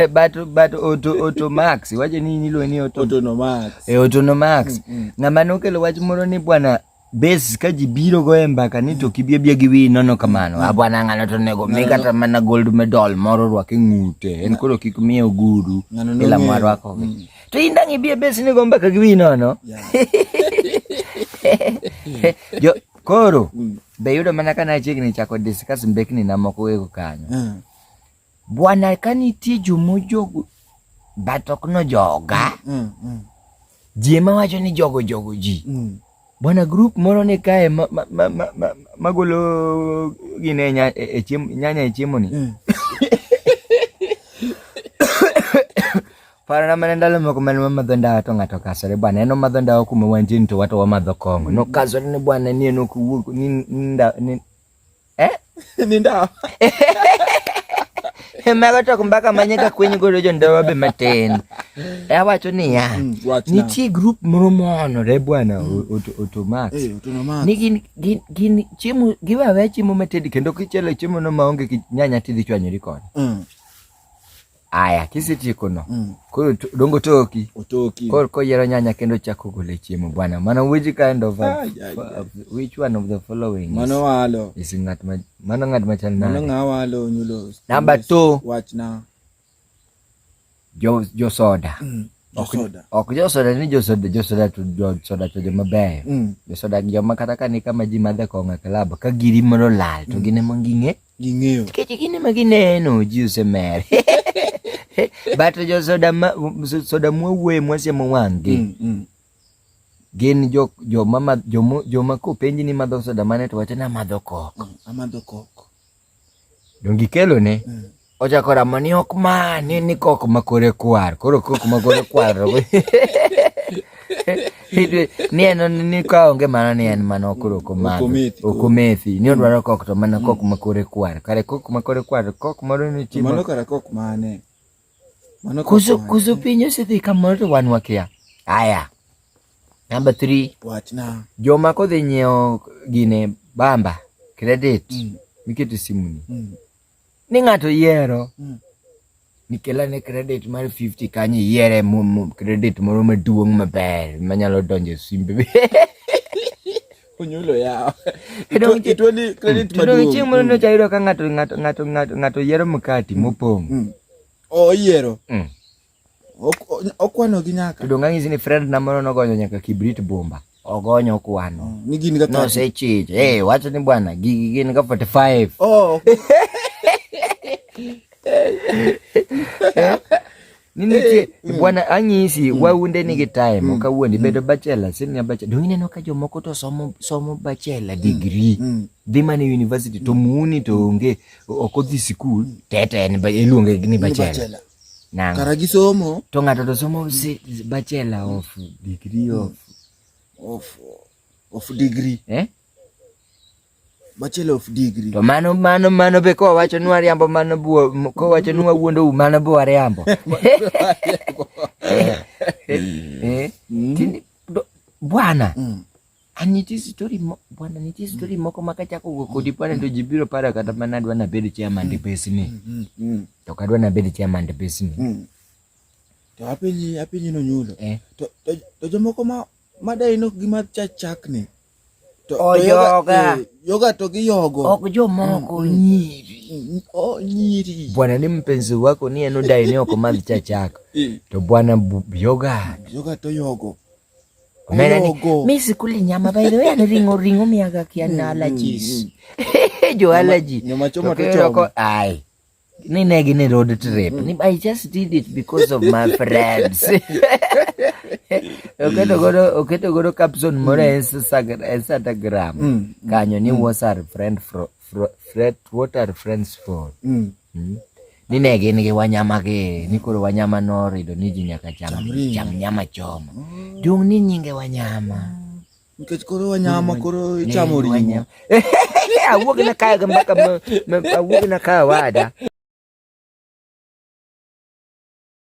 But auto max waje nini lo ni autonomax. Autonomax. Ng'ama nokelo wach moro ni bwana base ka jibiro go Mbaka ni to kibie gi wi nono kamano. Bwana ng'ano to nego mi kata mana gold medal moro rwake ng'ute. En koro kik miye ogudu ila mwarwako. To indangi bie base ni go Mbaka gi wi nono. Yo koro be yudo mana kana chiegni chako discuss mbekni na moko wego kanyo. Bwana kanitie jomojogo batok no joga. Jema wacho ni jogo ji. Bwana group moro ne kae magolo gine nyanya e chiemo ni. Para na ndalo moko man madhonda to ngato kasore bwana eno madhonda kuma wanjini to wato wa madho kongo. No kasore ni bwana ni eno kuwuok ni nda Mbaka to Mbaka manyaka kwenye godo jondowa be maten. Wacho ni ya. Nitie group moro mono re bwana automax. Ni gin chiemo giwawe chiemo matedi kendo kichelo chiemo no maonge nyanya tidhi chwanyori kod. Aya kisitieko no. Koro dongo toki. Koro koyero nyanya kendo chako gole chiemo bwana. Mano which kind of which one of the following? Mano walo. Is ng'at machal na. Mano ngawalo nyulo. Number 2. Watch now. Jo soda. Ok jo soda ni jo soda to jo maber. Jo soda joma kata ka ni kama ji madhe konga club ka giri moro lal to gine mang'inge. Ging'eyo. Kech gine magineno ji usemer. But jo soda mwuwe mwasiemo wangi. Gin joma kopenji ni madho soda mane to wacho na madho kok. Amadho kok. Dongi kelo ne. Ochakora mani ok ma ni kok makore kwar. Koro kok makore kwar. Ni eno ni ka onge mana ni en mano koro komado. Okomethi. Ni odwaro kok to mana kok makore kwar. Kare kok makore kwar kok moro ni timo. Mano kare kok mane. Kuzo pinyo sidhi kamoro to wan wakia. Aya. Number 3. Watch now. Joma kodhi nyiewo gine bamba credit mikete simuni. Ni ng'ato yiero. Nikela ne credit mar 50 kanyi yiere credit moro maduong' maber manyalo donjo simbe. Onyulo ya. Ito ni credit maduong'. Chieng' moro no chayiro ka ng'ato yiero mkati mopong'. Yiero. Okwano gi nyaka. To donga ng'isi ni friend na moro nogonyo nyaka kibrit bomba. Ogonyo kwano. Ni gin ga no se chich. Wacho ni bwana gigi gin ga 45. Nini bwana anyisi waunde nigi time okawuondi bedo bachelor senior bachelor dongine no ka jomoko to somo bachelor degree dhi mane university to muni to onge okodhi school tete en iluonge ni bachelor nang kara gi somo to ng'ato to somo bachelor of degree of degree bachelor of degree to mano be ko wacho nwa riambo mano buo ko wacho nwa wuondo mano buo riambo bwana aniti story bwana niti story moko makachako gokodi pane to jibiro para kata mana dwa na bed chairman de pesni to kadwa na bed chairman de pesni to apinyi no nyulo to jomoko madai no gima chakni to yoga to gi yogo ok jomoko nyiri bwana ni mpenzi wako ni eno dai ni oko madhi chachako to bwana yoga to yogo mimi sikuli nyama by the way ana ringo miaga kiana allergies jo allergy nyama choma to choma ai ni negi ni road trip ni I just did it because of my friends oketo godo caption more Instagram kanyo ni was our friend what are friends for ni negi ni wanyama ke ni koro wanyama no rido ni jinyaka cham nyama choma dung ni nyinge wanyama nikech koro wanyama koro ichamo ringo awuok na kaya Mbaka awuok na kaya wada